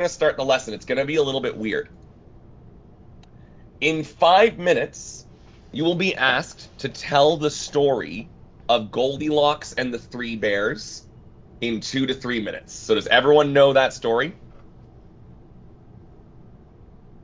going to start the lesson. It's going to be a little bit weird. In 5 minutes, you will be asked to tell the story of Goldilocks and the Three Bears in 2 to 3 minutes. So does everyone know that story?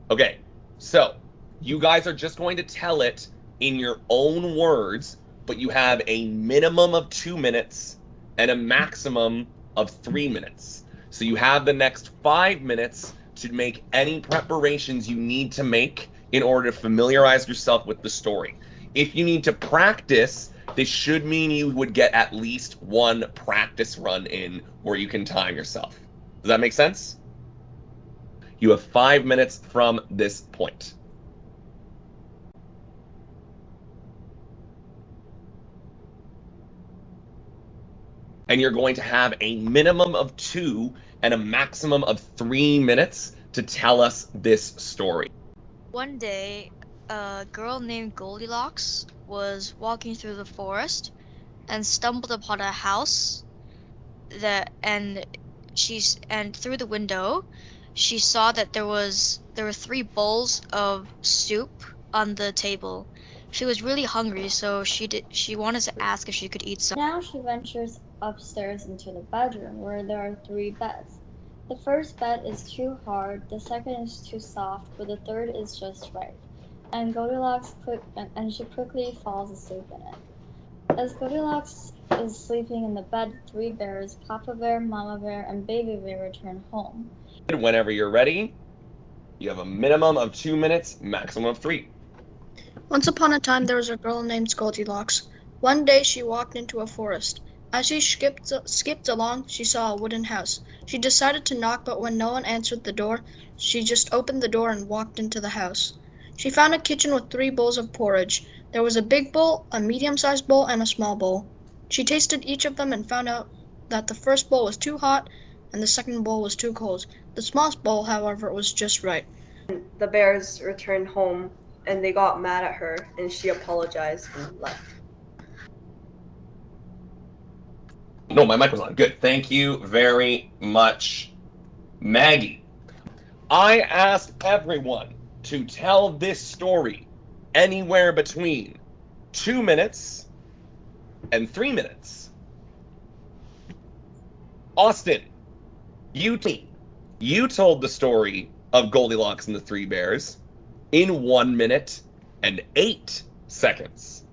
Okay, so you guys are just going to tell it in your own words, but you have a minimum of 2 minutes and a maximum of 3 minutes. So you have the next 5 minutes to make any preparations you need to make in order to familiarize yourself with the story. If you need to practice, this should mean you would get at least one practice run in where you can time yourself. Does that make sense? You have 5 minutes from this point. And you're going to have a minimum of 2 and a maximum of 3 minutes to tell us this story. One day, a girl named Goldilocks was walking through the forest and stumbled upon a house and through the window she saw that there were 3 bowls of soup on the table. She was really hungry, so she wanted to ask if she could eat some. Now she ventures upstairs into the bedroom where there are 3 beds. The first bed is too hard, the second is too soft, but the third is just right. And she quickly falls asleep in it. As Goldilocks is sleeping in the bed, the 3 bears, Papa Bear, Mama Bear, and Baby Bear, return home. Whenever you're ready, you have a minimum of 2 minutes, maximum of 3. Once upon a time there was a girl named Goldilocks. One day she walked into a forest. As she skipped along, she saw a wooden house. She decided to knock, but when no one answered the door, she just opened the door and walked into the house. She found a kitchen with 3 bowls of porridge. There was a big bowl, a medium-sized bowl, and a small bowl. She tasted each of them and found out that the first bowl was too hot and the second bowl was too cold. The smallest bowl, however, was just right. The bears returned home and they got mad at her and she apologized and left. No, my mic was on. Good. Thank you very much, Maggie. I asked everyone to tell this story anywhere between 2 minutes and 3 minutes. Austin, you told the story of Goldilocks and the Three Bears in 1 minute and 8 seconds.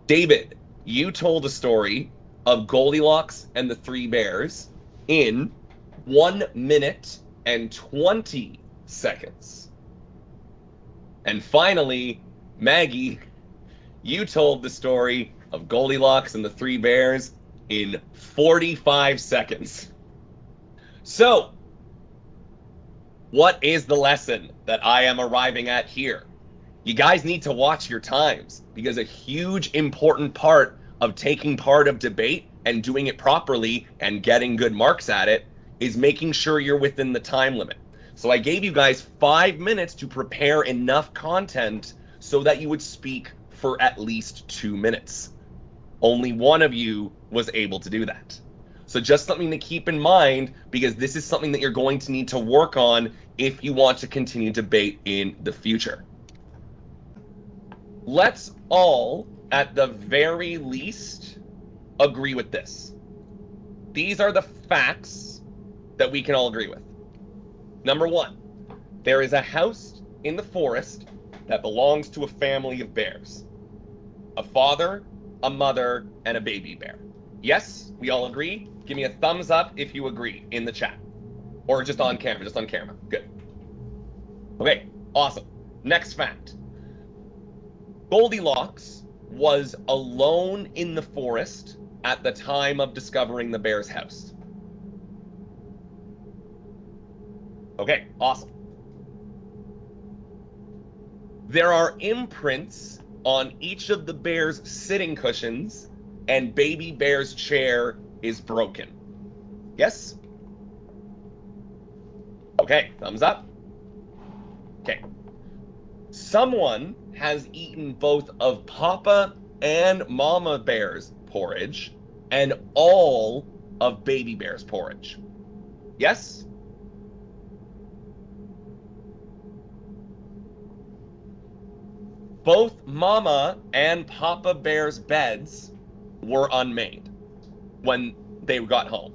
David, you told the story of Goldilocks and the Three Bears in 1 minute and 20 seconds. And finally, Maggie, you told the story of Goldilocks and the Three Bears in 45 seconds. So, what is the lesson that I am arriving at here? You guys need to watch your times, because a huge important part of taking part of debate and doing it properly and getting good marks at it is making sure you're within the time limit. So I gave you guys 5 minutes to prepare enough content so that you would speak for at least 2 minutes. Only one of you was able to do that. So just something to keep in mind, because this is something that you're going to need to work on if you want to continue debate in the future. Let's all, at the very least, agree with this. These are the facts that we can all agree with. Number 1, there is a house in the forest that belongs to a family of bears. A father, a mother, and a baby bear. Yes, we all agree? Give me a thumbs up if you agree in the chat. Or just on camera, Good. Okay, awesome. Next fact. Goldilocks was alone in the forest at the time of discovering the bear's house. Okay, awesome. There are imprints on each of the bear's sitting cushions, and baby bear's chair is broken. Yes? Okay, thumbs up. Okay. Someone has eaten both of Papa and Mama Bear's porridge and all of Baby Bear's porridge. Yes? both Mama and Papa Bear's beds were unmade when they got home.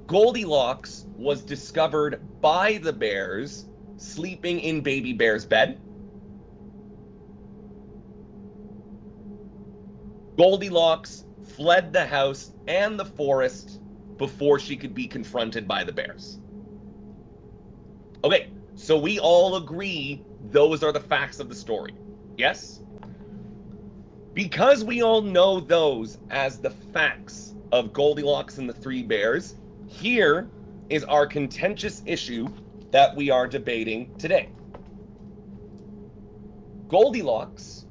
Goldilocks was discovered by the bears sleeping in Baby Bear's bed. Goldilocks fled the house and the forest before she could be confronted by the bears. Okay, so we all agree those are the facts of the story. Yes? Because we all know those as the facts of Goldilocks and the Three Bears, here is our contentious issue that we are debating today. Goldilocks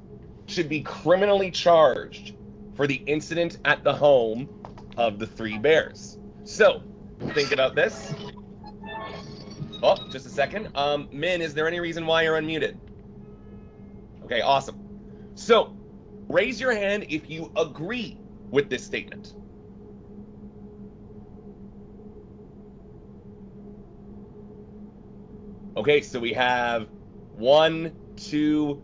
should be criminally charged for the incident at the home of the Three Bears. So, think about this. Oh, just a second. Min, is there any reason why you're unmuted? Okay, awesome. So, raise your hand if you agree with this statement. Okay, so we have 1, 2,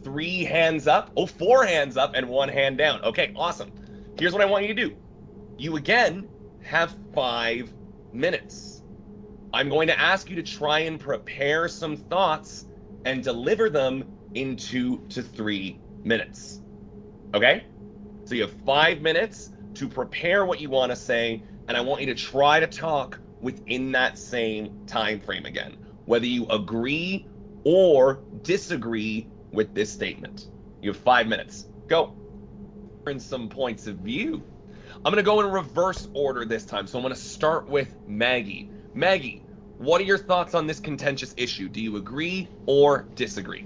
3 hands up. Oh, 4 hands up and 1 hand down. Okay, awesome. Here's what I want you to do. You again have 5 minutes. I'm going to ask you to try and prepare some thoughts and deliver them in 2 to 3 minutes. Okay? So you have 5 minutes to prepare what you want to say, and I want you to try to talk within that same time frame again, whether you agree or disagree with this statement. You have 5 minutes. Go. In some points of view. I'm going to go in reverse order this time, so I'm going to start with Maggie. Maggie, what are your thoughts on this contentious issue? Do you agree or disagree?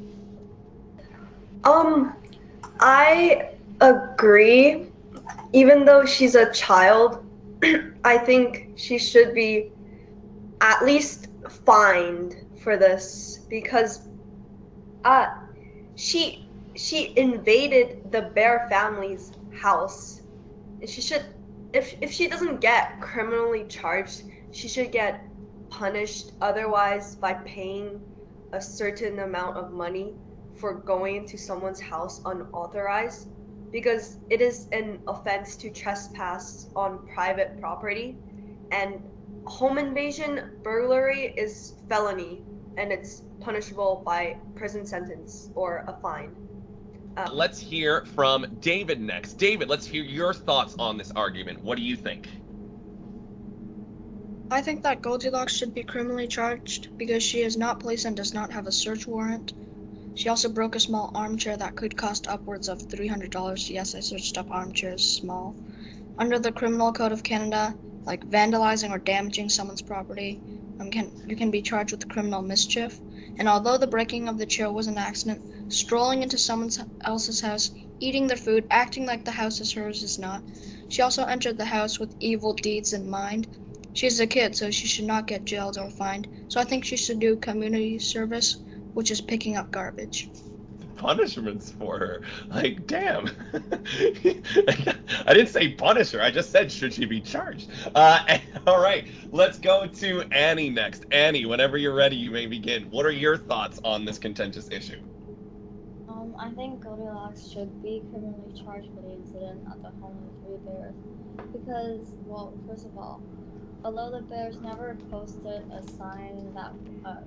I agree. Even though she's a child, I think she should be at least fined for this because she invaded the Bear family's house. She should, if she doesn't get criminally charged, she should get punished otherwise by paying a certain amount of money for going into someone's house unauthorized, because it is an offense to trespass on private property, and home invasion burglary is felony, and it's punishable by prison sentence or a fine. Let's hear from David next. David, let's hear your thoughts on this argument. What do you think? I think that Goldilocks should be criminally charged because she is not police and does not have a search warrant. She also broke a small armchair that could cost upwards of $300. Yes, I searched up armchairs small. Under the Criminal Code of Canada, like vandalizing or damaging someone's property, you can be charged with criminal mischief. And although the breaking of the chair was an accident, strolling into someone else's house, eating their food, acting like the house is hers is not. She also entered the house with evil deeds in mind. She's a kid, so she should not get jailed or fined. So I think she should do community service, which is picking up garbage. Punishments for her. Like, damn. I didn't say punish her. I just said, should she be charged? All right, let's go to Annie next. Annie, whenever you're ready, you may begin. What are your thoughts on this contentious issue? I think Goldilocks should be criminally charged for the incident at the home of the Three Bears because, well, first of all, although the Bears never posted a sign that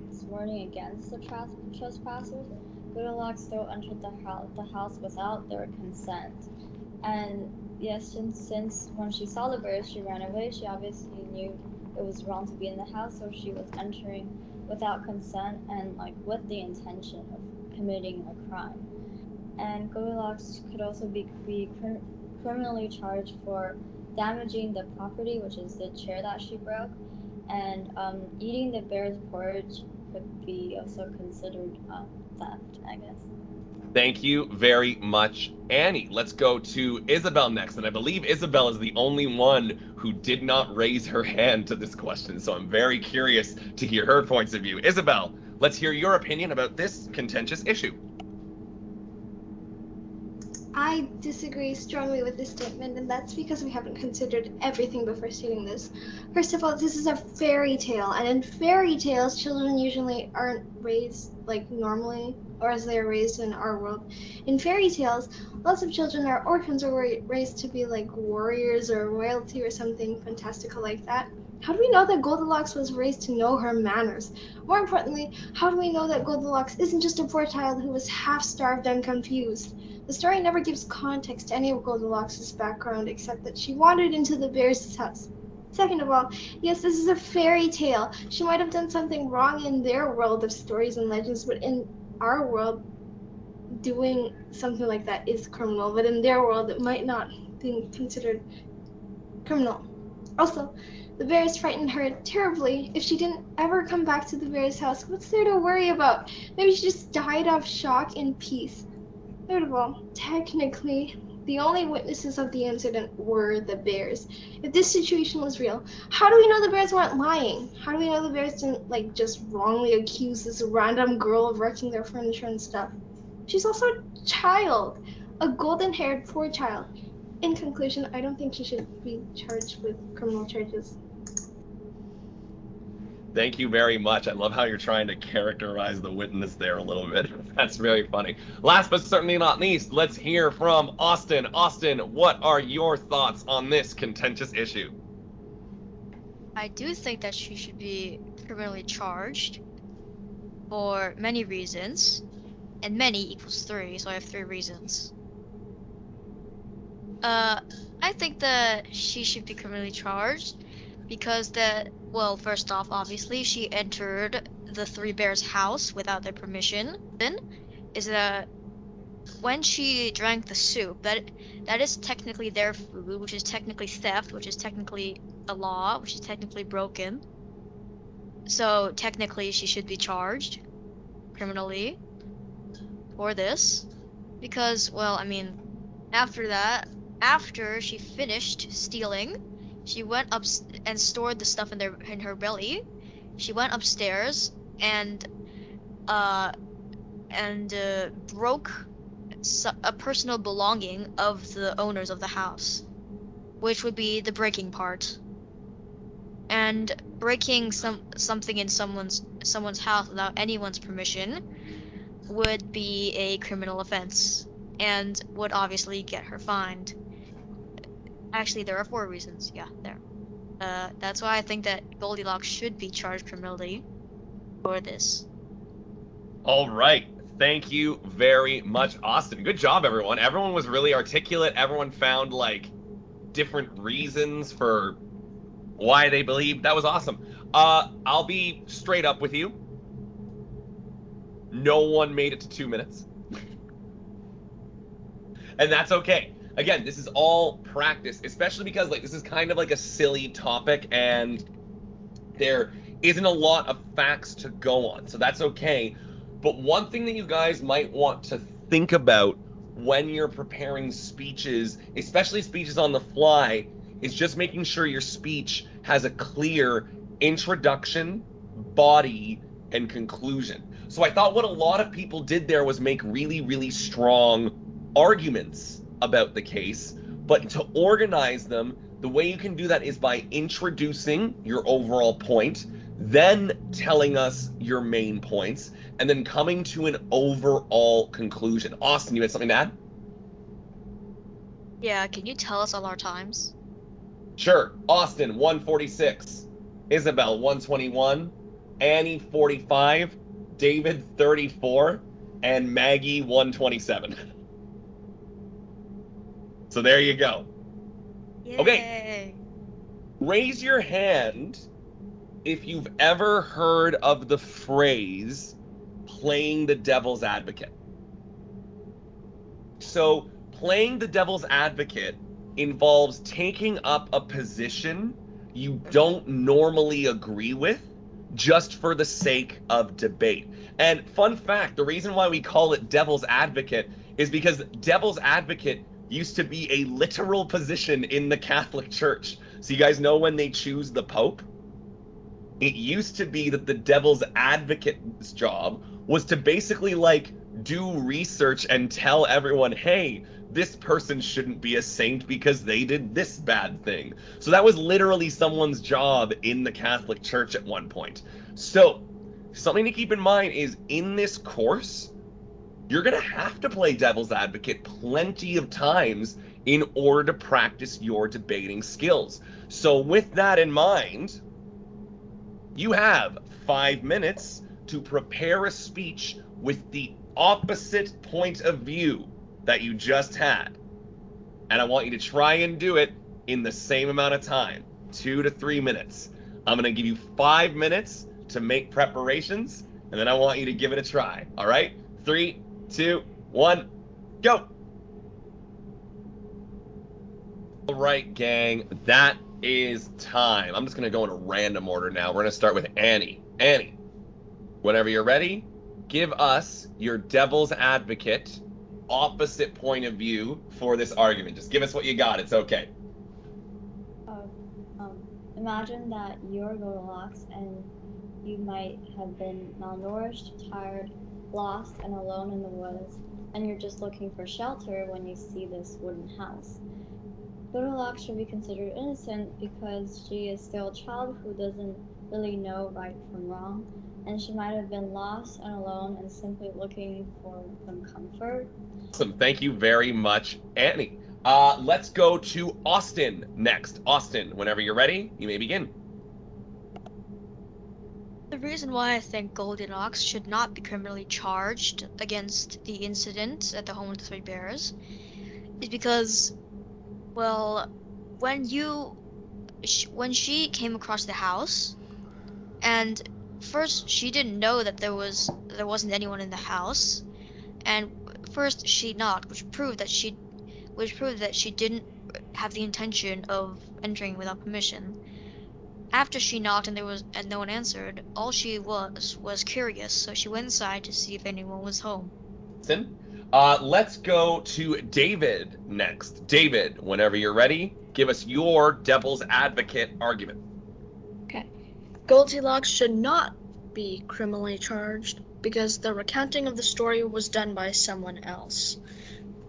was warning against the trespassers, Goldilocks still entered the house without their consent. And yes, since when she saw the Bears, she ran away. She obviously knew it was wrong to be in the house, so she was entering without consent and with the intention of committing a crime. And Goldilocks could also be criminally charged for damaging the property, which is the chair that she broke, and eating the bear's porridge could be also considered theft, I guess. Thank you very much, Annie. Let's go to Isabel next. And I believe Isabel is the only one who did not raise her hand to this question. So I'm very curious to hear her points of view. Isabel, let's hear your opinion about this contentious issue. I disagree strongly with this statement, and that's because we haven't considered everything before stating this. First of all, this is a fairy tale, and in fairy tales, children usually aren't raised like normally, or as they are raised in our world. In fairy tales, lots of children are orphans or raised to be like warriors or royalty or something fantastical like that. How do we know that Goldilocks was raised to know her manners? More importantly, how do we know that Goldilocks isn't just a poor child who was half starved and confused? The story never gives context to any of Goldilocks' background except that she wandered into the bears' house. Second of all, yes, this is a fairy tale. She might have done something wrong in their world of stories and legends, but in our world, doing something like that is criminal. But in their world, it might not be considered criminal. Also, the bears frightened her terribly. If she didn't ever come back to the bears' house, what's there to worry about? Maybe she just died of shock in peace. Third of all, technically, the only witnesses of the incident were the bears. If this situation was real, how do we know the bears weren't lying? How do we know the bears didn't, like, just wrongly accuse this random girl of wrecking their furniture and stuff? She's also a child, a golden-haired poor child. In conclusion, I don't think she should be charged with criminal charges. Thank you very much. I love how you're trying to characterize the witness there a little bit. That's very funny. Last but certainly not least, let's hear from Austin. Austin, what are your thoughts on this contentious issue? I do think that she should be criminally charged for many reasons, and many equals 3, so I have 3 reasons. I think that she should be criminally charged because well, first off, obviously, she entered the 3 bears' house without their permission. Then is that when she drank the soup, that is technically their food, which is technically theft, which is technically the law, which is technically broken. So technically, she should be charged criminally for this because, well, I mean, after she finished stealing, she went up and stored the stuff in her belly. She went upstairs and broke a personal belonging of the owners of the house, which would be the breaking part. And breaking something in someone's house without anyone's permission would be a criminal offense and would obviously get her fined. Actually, there are 4 reasons. Yeah, there. That's why I think that Goldilocks should be charged criminally for this. All right. Thank you very much, Austin. Good job, everyone. Everyone was really articulate. Everyone found, like, different reasons for why they believed. That was awesome. I'll be straight up with you. No one made it to 2 minutes. And that's okay. Again, this is all practice, especially because, like, this is kind of like a silly topic and there isn't a lot of facts to go on. So that's okay. But one thing that you guys might want to think about when you're preparing speeches, especially speeches on the fly, is just making sure your speech has a clear introduction, body, and conclusion. So I thought what a lot of people did there was make really, really strong arguments about the case, but to organize them, the way you can do that is by introducing your overall point, then telling us your main points, and then coming to an overall conclusion. Austin, you had something to add? Yeah, can you tell us all our times? Sure. Austin, 146. Isabel, 121. Annie, 45. David, 34. And Maggie, 127. So there you go. Yay. Okay. Raise your hand if you've ever heard of the phrase playing the devil's advocate. So playing the devil's advocate involves taking up a position you don't normally agree with just for the sake of debate. And fun fact, the reason why we call it devil's advocate is because devil's advocate used to be a literal position in the Catholic Church. So you guys know when they choose the Pope? It used to be that the devil's advocate's job was to basically, like, do research and tell everyone, hey, this person shouldn't be a saint because they did this bad thing. So that was literally someone's job in the Catholic Church at one point. So something to keep in mind is in this course, you're going to have to play devil's advocate plenty of times in order to practice your debating skills. So with that in mind, you have 5 minutes to prepare a speech with the opposite point of view that you just had. And I want you to try and do it in the same amount of time, 2 to 3 minutes. I'm going to give you 5 minutes to make preparations, and then I want you to give it a try. All right? 3, 2, 1, go. All right, gang, that is time. I'm just going to go in a random order now. We're going to start with Annie. Annie, whenever you're ready, give us your devil's advocate opposite point of view for this argument. Just give us what you got. It's okay. Imagine that you're Goldilocks and you might have been malnourished, tired, lost, and alone in the woods, and you're just looking for shelter when you see this wooden house. Goldilocks should be considered innocent because she is still a child who doesn't really know right from wrong, and she might have been lost and alone and simply looking for some comfort. Awesome. Thank you very much, Annie. Let's go to Austin next. Austin, whenever you're ready, you may begin. The reason why I think Goldilocks should not be criminally charged against the incident at the home of the three bears is because, well, when she came across the house, and first she didn't know that there wasn't anyone in the house, and first she knocked, which proved that she didn't have the intention of entering without permission. After she knocked and no one answered, all she was curious, so she went inside to see if anyone was home. Let's go to David next. David, whenever you're ready, give us your devil's advocate argument. Okay. Goldilocks should not be criminally charged because the recounting of the story was done by someone else.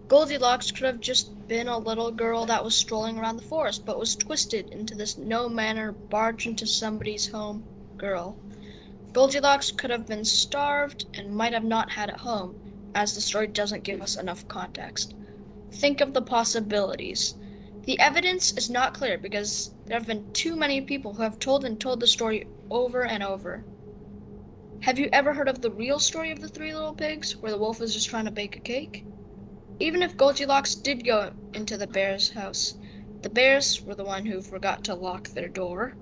Goldilocks could have just been a little girl that was strolling around the forest, but was twisted into this no-manner, barge into somebody's home girl. Goldilocks could have been starved and might have not had a home, as the story doesn't give us enough context. Think of the possibilities. The evidence is not clear because there have been too many people who have told the story over and over. Have you ever heard of the real story of the three little pigs, where the wolf was just trying to bake a cake? Even if Goldilocks did go into the bear's house, the bears were the one who forgot to lock their door.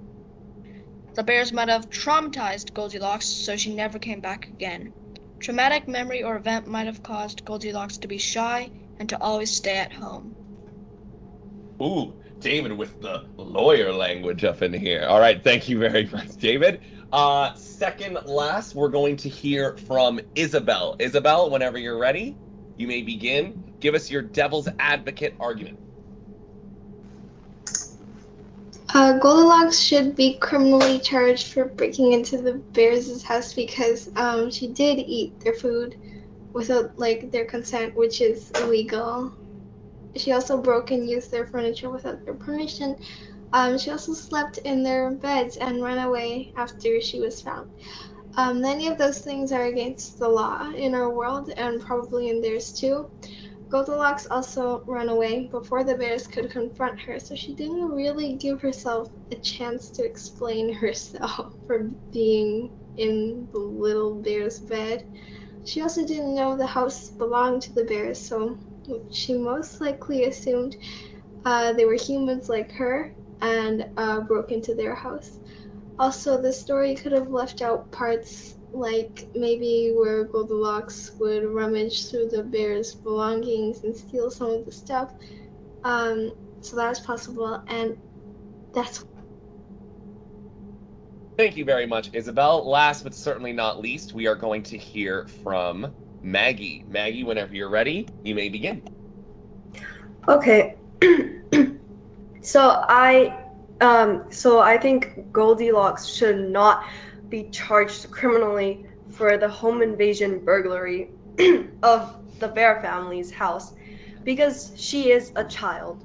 The bears might have traumatized Goldilocks so she never came back again. Traumatic memory or event might have caused Goldilocks to be shy and to always stay at home. Ooh, David with the lawyer language up in here. All right, thank you very much, David. Second last, we're going to hear from Isabel. Isabel, whenever you're ready, you may begin. Give us your devil's advocate argument. Goldilocks should be criminally charged for breaking into the bears' house because she did eat their food without their consent, which is illegal. She also broke and used their furniture without their permission. She also slept in their beds and ran away after she was found. Many of those things are against the law in our world and probably in theirs too. Goldilocks also ran away before the bears could confront her, so she didn't really give herself a chance to explain herself for being in the little bear's bed. She also didn't know the house belonged to the bears, so she most likely assumed they were humans like her and broke into their house. Also, the story could have left out parts like maybe where Goldilocks would rummage through the bear's belongings and steal some of the stuff. So that's possible, and that's. Thank you very much, Isabel. Last but certainly not least, we are going to hear from Maggie. Maggie, whenever you're ready, you may begin. Okay. So I think Goldilocks should not be charged criminally for the home invasion burglary of the Bear family's house because she is a child,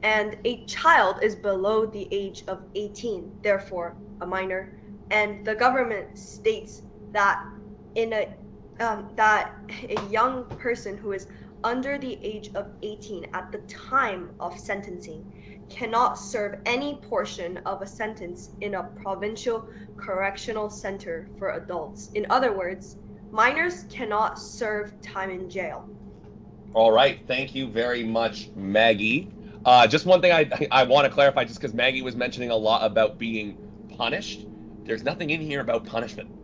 and a child is below the age of 18, therefore a minor, and the government states that that a young person who is under the age of 18 at the time of sentencing cannot serve any portion of a sentence in a provincial correctional center for adults. In other words, minors cannot serve time in jail. All right, thank you very much, Maggie. Just one thing I want to clarify, just because Maggie was mentioning a lot about being punished. There's nothing in here about punishment.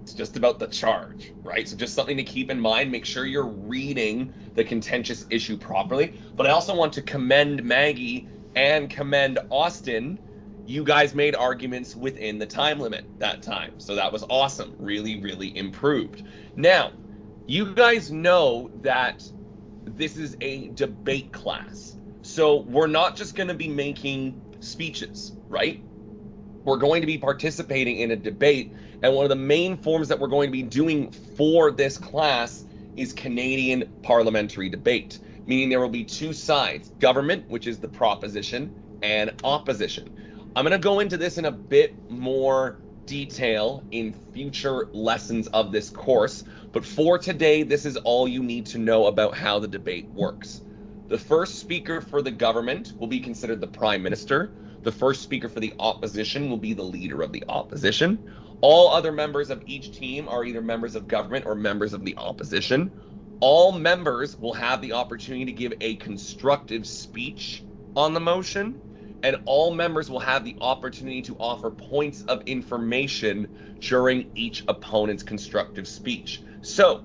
It's just about the charge, right? So just something to keep in mind. Make sure you're reading the contentious issue properly. But I also want to commend Maggie and commend Austin. You guys made arguments within the time limit that time. So that was awesome. Really, really improved. Now, you guys know that this is a debate class. So we're not just going to be making speeches, right? We're going to be participating in a debate. And one of the main forms that we're going to be doing for this class is Canadian parliamentary debate, meaning there will be two sides, government, which is the proposition, and opposition. I'm going to go into this in a bit more detail in future lessons of this course, but for today, this is all you need to know about how the debate works. The first speaker for the government will be considered the Prime Minister. The first speaker for the opposition will be the leader of the opposition. All other members of each team are either members of government or members of the opposition. All members will have the opportunity to give a constructive speech on the motion, and all members will have the opportunity to offer points of information during each opponent's constructive speech. So,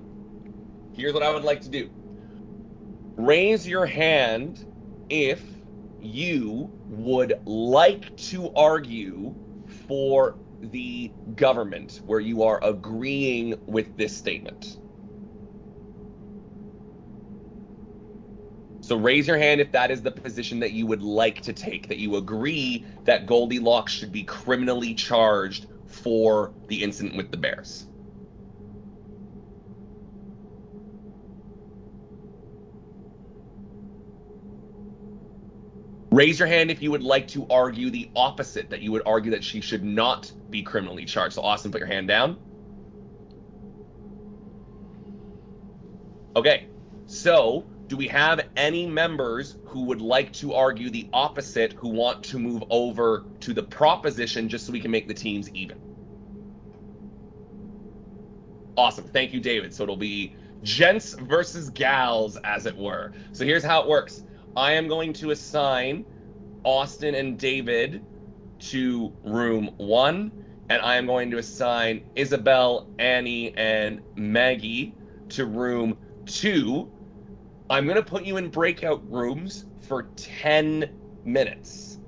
here's what I would like to do. Raise your hand if you would like to argue for the government, where you are agreeing with this statement. So raise your hand if that is the position that you would like to take, that you agree that Goldilocks should be criminally charged for the incident with the bears. Raise your hand if you would like to argue the opposite, that you would argue that she should not be criminally charged. So Austin, put your hand down. Okay, so do we have any members who would like to argue the opposite, who want to move over to the proposition just so we can make the teams even? Awesome, thank you, David. So it'll be gents versus gals, as it were. So here's how it works. I am going to assign Austin and David to room 1, and I am going to assign Isabel, Annie, and Maggie to room 2. I'm going to put you in breakout rooms for 10 minutes.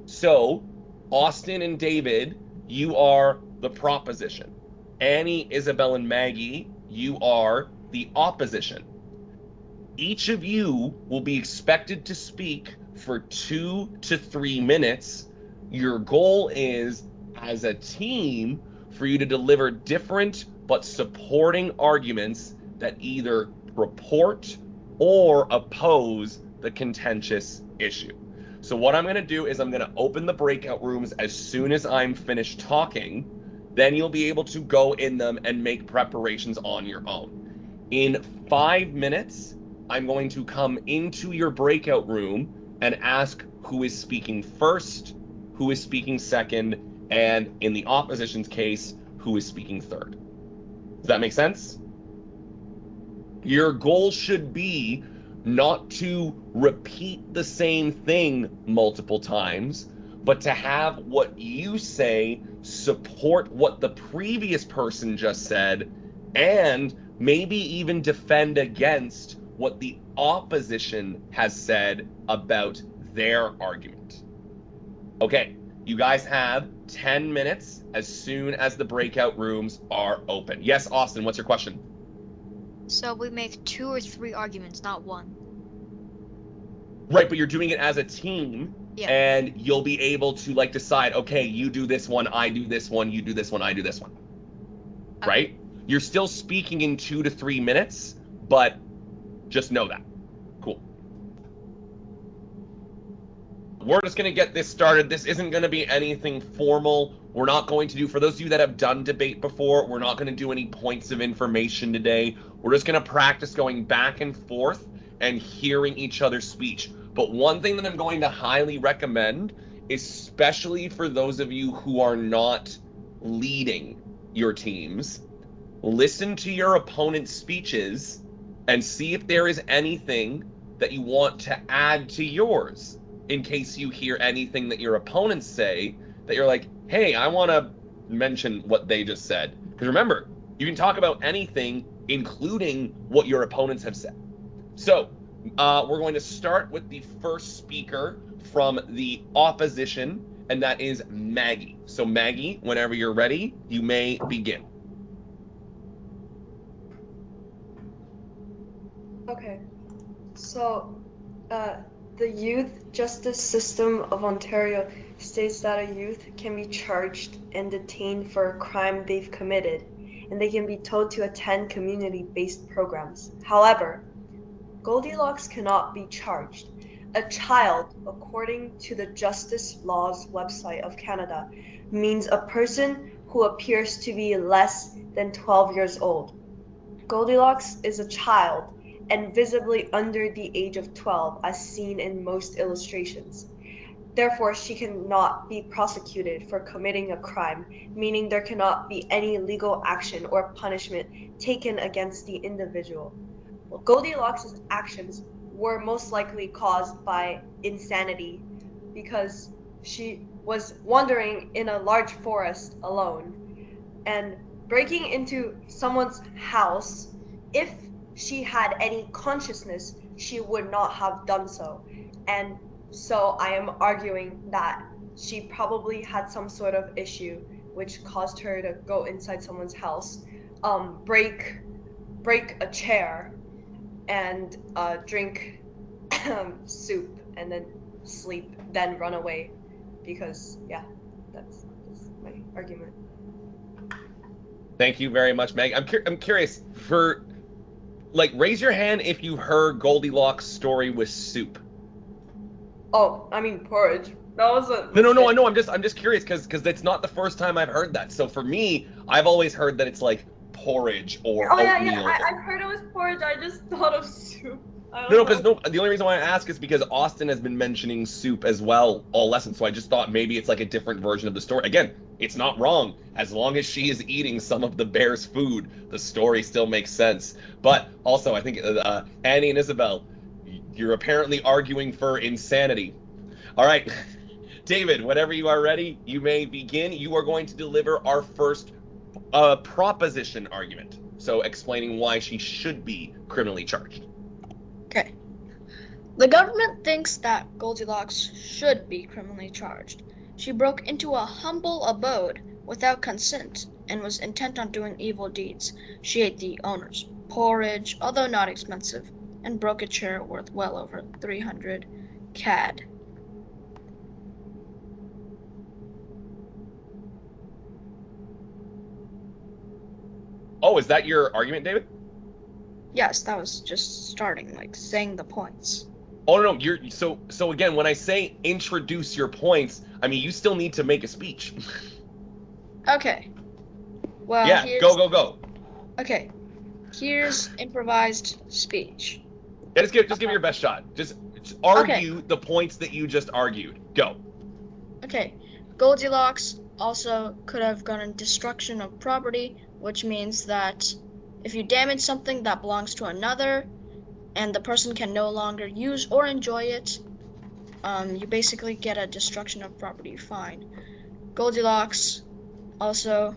So, Austin and David, you are the proposition. Annie, Isabel, and Maggie, you are the opposition. Each of you will be expected to speak for 2 to 3 minutes. Your goal is, as a team, for you to deliver different but supporting arguments that either purport or oppose the contentious issue. So what I'm going to do is I'm going to open the breakout rooms as soon as I'm finished talking. Then you'll be able to go in them and make preparations on your own. In 5 minutes, I'm going to come into your breakout room and ask who is speaking first, who is speaking second, and in the opposition's case, who is speaking third. Does that make sense? Your goal should be not to repeat the same thing multiple times, but to have what you say support what the previous person just said, and maybe even defend against what the opposition has said about their argument. Okay, you guys have 10 minutes as soon as the breakout rooms are open. Yes, Austin, what's your question? So we make 2 or 3 arguments, not 1. Right, but you're doing it as a team, Yeah. and you'll be able to like decide, okay, you do this one, I do this one, you do this one, I do this one. Okay. Right? You're still speaking in 2 to 3 minutes, but just know that. Cool. we're just going to get this started. This isn't going to be anything formal. We're not going to do, for those of you that have done debate before, we're not going to do any points of information today. We're just going to practice going back and forth and hearing each other's speech. But one thing that I'm going to highly recommend, especially for those of you who are not leading your teams, listen to your opponent's speeches and see if there is anything that you want to add to yours, in case you hear anything that your opponents say that you're like, hey, I want to mention what they just said. Because remember, you can talk about anything, including what your opponents have said. So we're going to start with the first speaker from the opposition, and that is Maggie. So Maggie, whenever you're ready, you may begin. Okay, so the youth justice system of Ontario states that a youth can be charged and detained for a crime they've committed, and they can be told to attend community-based programs. However, Goldilocks cannot be charged. A child, according to the Justice Laws website of Canada, means a person who appears to be less than 12 years old. Goldilocks is a child and visibly under the age of 12, as seen in most illustrations. Therefore, she cannot be prosecuted for committing a crime, meaning there cannot be any legal action or punishment taken against the individual. Well, Goldilocks' actions were most likely caused by insanity because she was wandering in a large forest alone and breaking into someone's house. If she had any consciousness, she would not have done so. And so I am arguing that she probably had some sort of issue which caused her to go inside someone's house, break a chair, and drink soup, and then sleep, then run away. Because yeah, that's my argument. Thank you very much, Meg. I'm curious, for, like, raise your hand if you heard Goldilocks' story with soup. Oh, I mean porridge. That was a No, I know. I'm just curious because that's not the first time I've heard that. So for me, I've always heard that it's like porridge or oatmeal. I've heard it was porridge. I just thought of soup. Because the only reason why I ask is because Austin has been mentioning soup as well all lesson. So I just thought maybe it's like a different version of the story. Again, it's not wrong. As long as she is eating some of the bear's food, the story still makes sense. But also, I think Annie and Isabel, you're apparently arguing for insanity. All right, David, whenever you are ready, you may begin. You are going to deliver our first proposition argument. So explaining why she should be criminally charged. Okay. The government thinks that Goldilocks should be criminally charged. She broke into a humble abode without consent and was intent on doing evil deeds. She ate the owner's porridge, although not expensive, and broke a chair worth well over 300 CAD. Oh, is that your argument, David? Yes, that was just starting, like saying the points. Oh no, you're so again, when I say introduce your points, I mean you still need to make a speech. Okay. Well, yeah, go. Okay. Here's improvised speech. Yeah, just give me your best shot. Just argue the points that you just argued. Go. Okay. Goldilocks also could have gotten destruction of property, which means that if you damage something that belongs to another and the person can no longer use or enjoy it, you basically get a destruction of property fine. Goldilocks also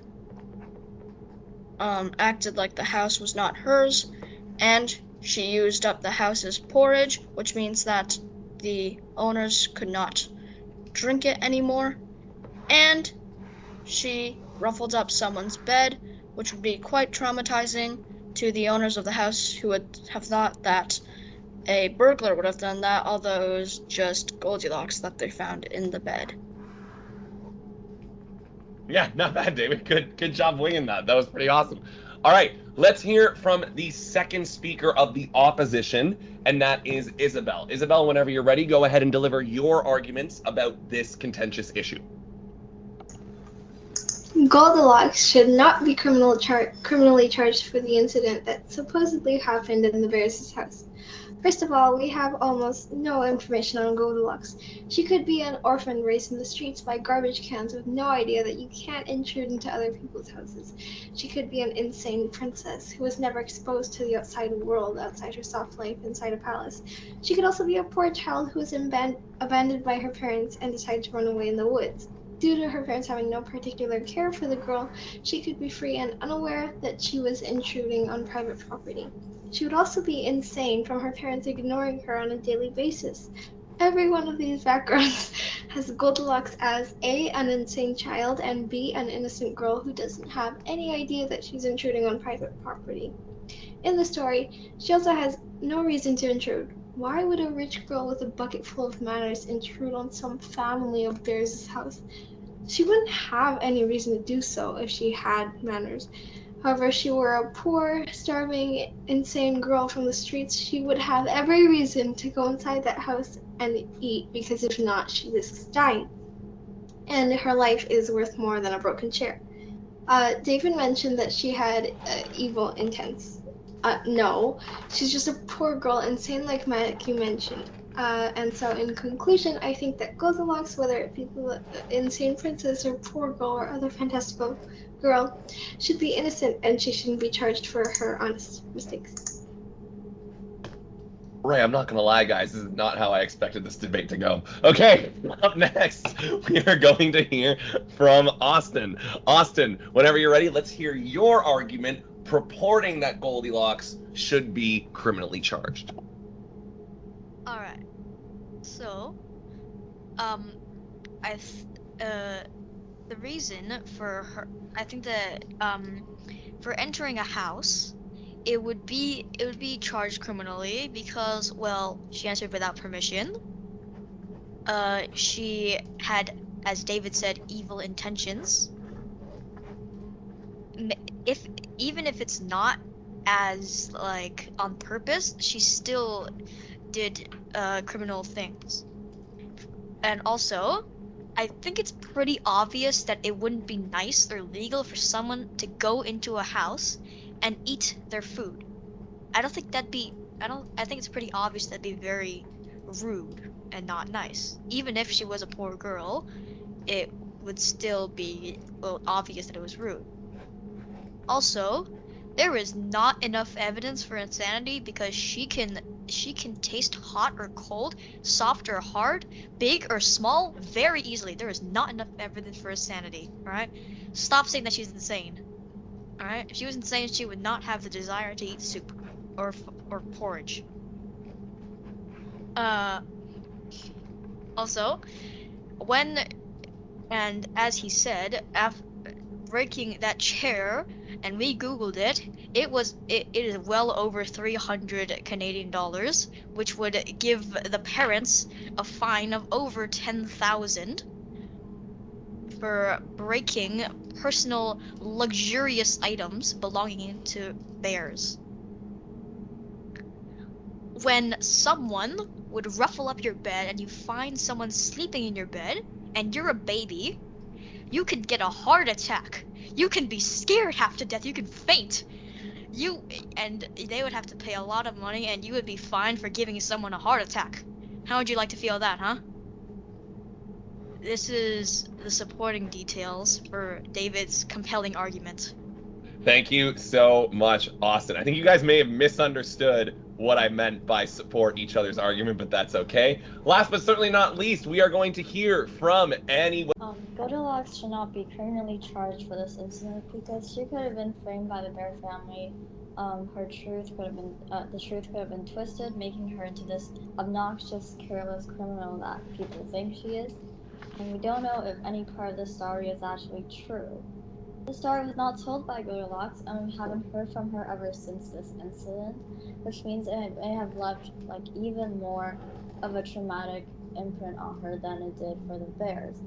acted like the house was not hers, and she used up the house's porridge, which means that the owners could not drink it anymore, and she ruffled up someone's bed, which would be quite traumatizing to the owners of the house, who would have thought that a burglar would have done that, although it was just Goldilocks that they found in the bed. Yeah, not bad, David. Good job winging that. That was pretty awesome. All right, let's hear from the second speaker of the opposition, and that is Isabel. Isabel, whenever you're ready, go ahead and deliver your arguments about this contentious issue. Goldilocks should not be criminally charged for the incident that supposedly happened in the Bears' house. First of all, we have almost no information on Goldilocks. She could be an orphan raised in the streets by garbage cans with no idea that you can't intrude into other people's houses. She could be an insane princess who was never exposed to the outside world outside her soft life inside a palace. She could also be a poor child who was abandoned by her parents and decided to run away in the woods. Due to her parents having no particular care for the girl, she could be free and unaware that she was intruding on private property. She would also be insane from her parents ignoring her on a daily basis. Every one of these backgrounds has Goldilocks as A, an insane child, and B, an innocent girl who doesn't have any idea that she's intruding on private property. In the story, she also has no reason to intrude. Why would a rich girl with a bucket full of manners intrude on some family of bears' house? She wouldn't have any reason to do so if she had manners. However, if she were a poor, starving, insane girl from the streets, she would have every reason to go inside that house and eat, because if not, she risks dying. And her life is worth more than a broken chair. David mentioned that she had evil intents. No, she's just a poor girl, insane like you mentioned. And so, in conclusion, I think that Goldilocks, whether it be the insane princess or poor girl or other fantastical girl, should be innocent and she shouldn't be charged for her honest mistakes. Ray, I'm not gonna lie, guys, this is not how I expected this debate to go. Okay, up next, we are going to hear from Austin. Austin, whenever you're ready, let's hear your argument purporting that Goldilocks should be criminally charged. All right. So, the reason for her, I think that for entering a house, it would be charged criminally because, well, she entered without permission. She had, as David said, evil intentions. If even if it's not as like on purpose, she still did criminal things. And also, I think it's pretty obvious that it wouldn't be nice or legal for someone to go into a house and eat their food. I don't think that'd be I think it's pretty obvious that'd be very rude and not nice. Even if she was a poor girl, it would still be, well, obvious that it was rude. Also, there is not enough evidence for insanity because she can taste hot or cold, soft or hard, big or small very easily. There is not enough evidence for insanity, alright? Stop saying that she's insane. Alright? If she was insane, she would not have the desire to eat soup or porridge. Also, when, and as he said, after breaking that chair, and we googled it, it is well over 300 Canadian dollars, which would give the parents a fine of over 10,000 for breaking personal luxurious items belonging to bears. When someone would ruffle up your bed and you find someone sleeping in your bed and you're a baby, you could get a heart attack. You can be scared half to death. You can faint. And they would have to pay a lot of money and you would be fined for giving someone a heart attack. How would you like to feel that, huh? This is the supporting details for David's compelling argument. Thank you so much, Austin. I think you guys may have misunderstood what I meant by support each other's argument, but that's okay. Last but certainly not least, we are going to hear from Annie. Goldilocks should not be criminally charged for this incident because she could have been framed by the Bear family. Her truth could have been the truth could have been twisted, making her into this obnoxious, careless criminal that people think she is. And we don't know if any part of this story is actually true. The story was not told by Goldilocks, and we haven't heard from her ever since this incident, which means it may have left like even more of a traumatic imprint on her than it did for the bears.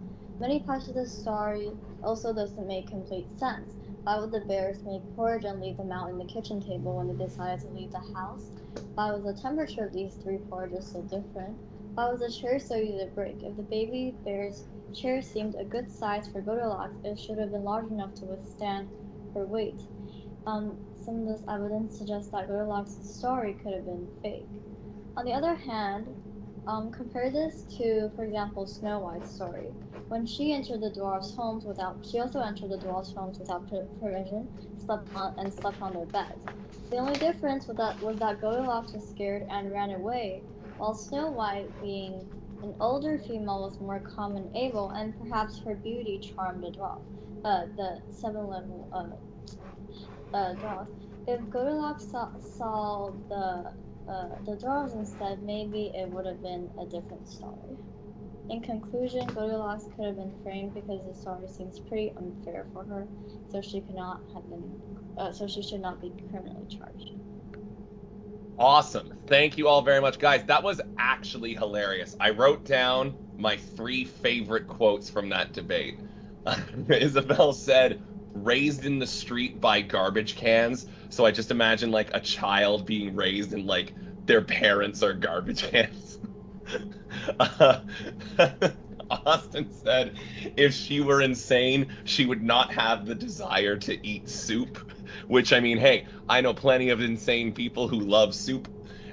Many parts of this story also doesn't make complete sense. Why would the bears make porridge and leave them out in the kitchen table when they decided to leave the house? Why was the temperature of these three porridges so different? Why was the chair so easy to break? If the baby bear's chair seemed a good size for Goldilocks, it should have been large enough to withstand her weight. Some of this evidence suggests that Goldilocks' story could have been fake. On the other hand, compare this to, for example, Snow White's story. When she entered the dwarfs' homes she also entered the dwarfs' homes without permission, slept on their beds. The only difference was that Goldilocks was scared and ran away, while Snow White, being an older female, was more calm and able, and perhaps her beauty charmed the dwarf, the seven-level dwarf. If Goldilocks saw the dwarves instead, maybe it would have been a different story. In conclusion, Goldilocks could have been framed because the story seems pretty unfair for her, so she should not be criminally charged. Awesome. Thank you all very much, guys. That was actually hilarious. I wrote down my 3 favorite quotes from that debate. Isabel said, raised in the street by garbage cans. So I just imagine like a child being raised in like their parents are garbage cans. Austin said, if she were insane, she would not have the desire to eat soup. Which, I mean, hey, I know plenty of insane people who love soup.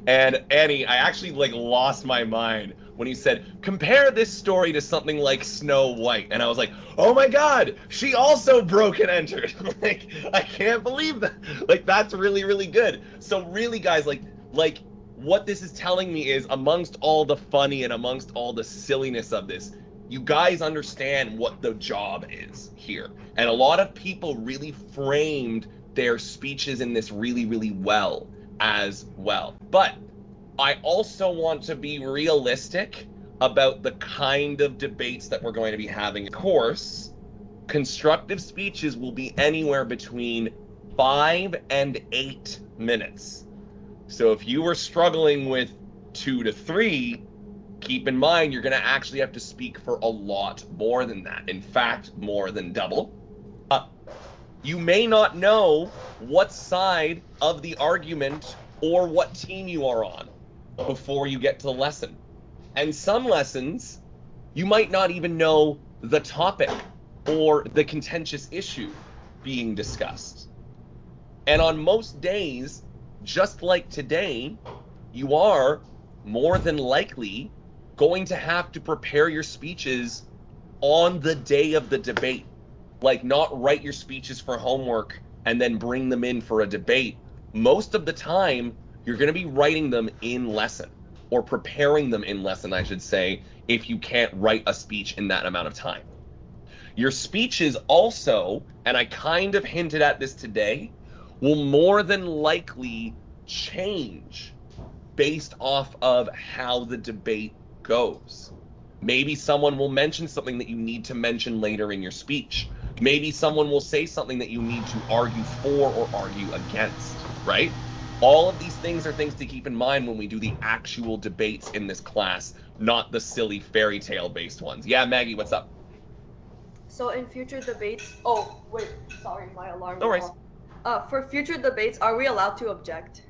And Annie, I actually like lost my mind when he said, compare this story to something like Snow White. And I was like, oh my God, she also broke and entered. Like, I can't believe that. Like, that's really, really good. So really, guys, like what this is telling me is amongst all the funny and amongst all the silliness of this, you guys understand what the job is here. And a lot of people really framed their speeches in this really, really well as well. But I also want to be realistic about the kind of debates that we're going to be having. Of course, constructive speeches will be anywhere between 5 and 8 minutes. So if you were struggling with 2 to 3, keep in mind you're going to actually have to speak for a lot more than that. In fact, more than double. You may not know what side of the argument or what team you are on before you get to the lesson. And some lessons, you might not even know the topic or the contentious issue being discussed. And on most days, just like today, you are more than likely going to have to prepare your speeches on the day of the debate. Like, not write your speeches for homework and then bring them in for a debate. Most of the time, you're going to be writing them in lesson, or preparing them in lesson, I should say, if you can't write a speech in that amount of time. Your speeches also, and I kind of hinted at this today, will more than likely change based off of how the debate goes. Maybe someone will mention something that you need to mention later in your speech. Maybe someone will say something that you need to argue for or argue against, right? All of these things are things to keep in mind when we do the actual debates in this class, not the silly fairy tale based ones. Yeah, Maggie, what's up? So in future debates, oh wait, sorry, my alarm. No worries. For future debates, are we allowed to object?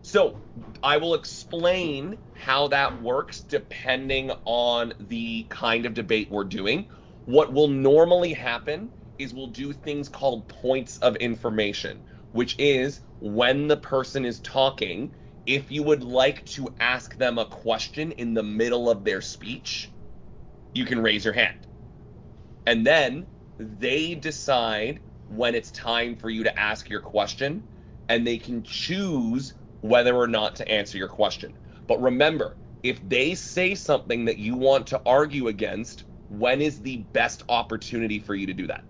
So I will explain how that works depending on the kind of debate we're doing. What will normally happen is we'll do things called points of information, which is when the person is talking, if you would like to ask them a question in the middle of their speech, you can raise your hand. And then they decide when it's time for you to ask your question, and they can choose whether or not to answer your question. But remember, if they say something that you want to argue against, when is the best opportunity for you to do that?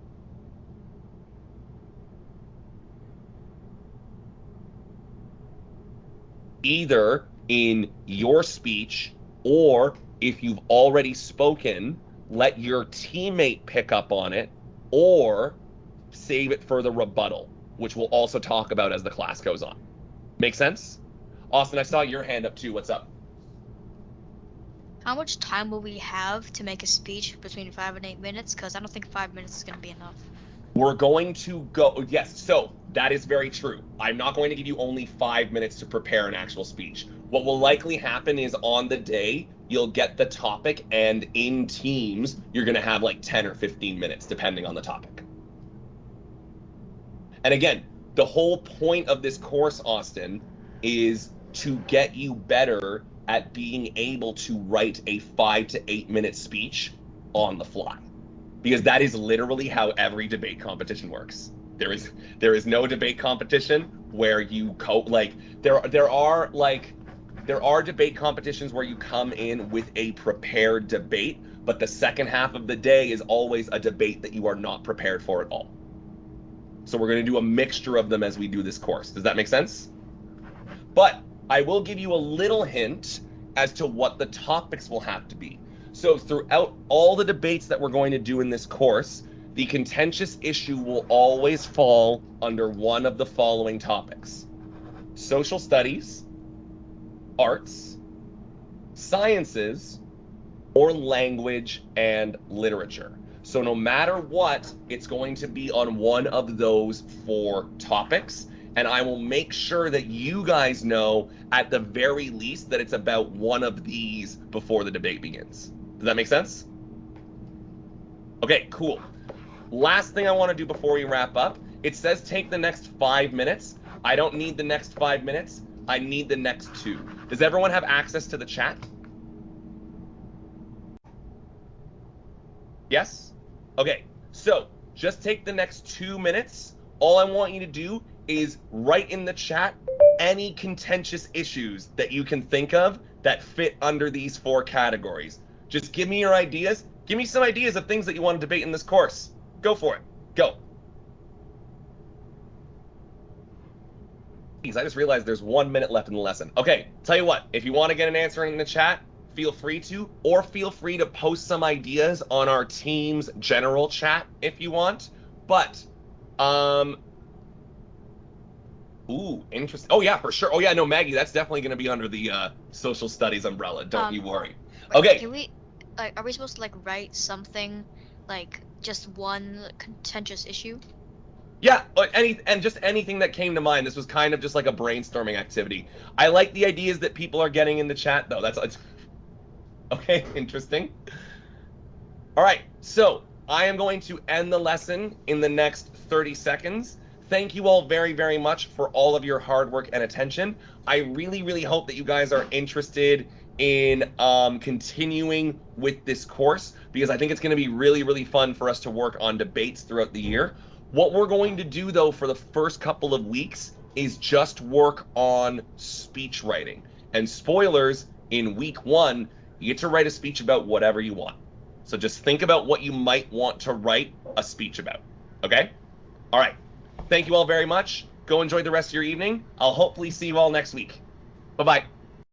Either in your speech, or if you've already spoken, let your teammate pick up on it, or save it for the rebuttal, which we'll also talk about as the class goes on. Make sense? Austin, I saw your hand up too. What's up? How much time will we have to make a speech between 5 and 8 minutes? Because I don't think 5 minutes is going to be enough. We're going to go, yes, so that is very true. I'm not going to give you only 5 minutes to prepare an actual speech. What will likely happen is on the day, you'll get the topic, and in teams, you're going to have like 10 or 15 minutes, depending on the topic. And again, the whole point of this course, Austin, is to get you better at being able to write a 5 to 8 minute speech on the fly. Because that is literally how every debate competition works. There is no debate competition where you there are debate competitions where you come in with a prepared debate, but the second half of the day is always a debate that you are not prepared for at all. So we're going to do a mixture of them as we do this course. Does that make sense? But I will give you a little hint as to what the topics will have to be. So throughout all the debates that we're going to do in this course, the contentious issue will always fall under one of the following topics: social studies, arts, sciences, or language and literature. So no matter what, it's going to be on one of those 4 topics. And I will make sure that you guys know at the very least that it's about one of these before the debate begins. Does that make sense? Okay, cool. Last thing I want to do before we wrap up, it says take the next 5 minutes. I don't need the next 5 minutes. I need the next 2. Does everyone have access to the chat? Yes? Okay, so just take the next 2 minutes. All I want you to do is write in the chat any contentious issues that you can think of that fit under these 4 categories. Just give me your ideas. Give me some ideas of things that you want to debate in this course. Go for it. Go. Jeez, I just realized there's 1 minute left in the lesson. Okay, tell you what, if you want to get an answer in the chat, feel free to, or feel free to post some ideas on our team's general chat if you want. But, ooh, interesting. Oh yeah, for sure. Oh yeah, no, Maggie, that's definitely going to be under the social studies umbrella. Don't you worry. Okay. Can we, are we supposed to write something, just one contentious issue? Yeah, just anything that came to mind. This was kind of just like a brainstorming activity. I like the ideas that people are getting in the chat, though. It's okay, interesting. All right, so I am going to end the lesson in the next 30 seconds. Thank you all very, very much for all of your hard work and attention. I really, really hope that you guys are interested in continuing with this course, because I think it's going to be really, really fun for us to work on debates throughout the year. What we're going to do, though, for the first couple of weeks is just work on speech writing. And spoilers, in week 1, you get to write a speech about whatever you want. So just think about what you might want to write a speech about, okay? All right. Thank you all very much. Go enjoy the rest of your evening. I'll hopefully see you all next week. Bye-bye.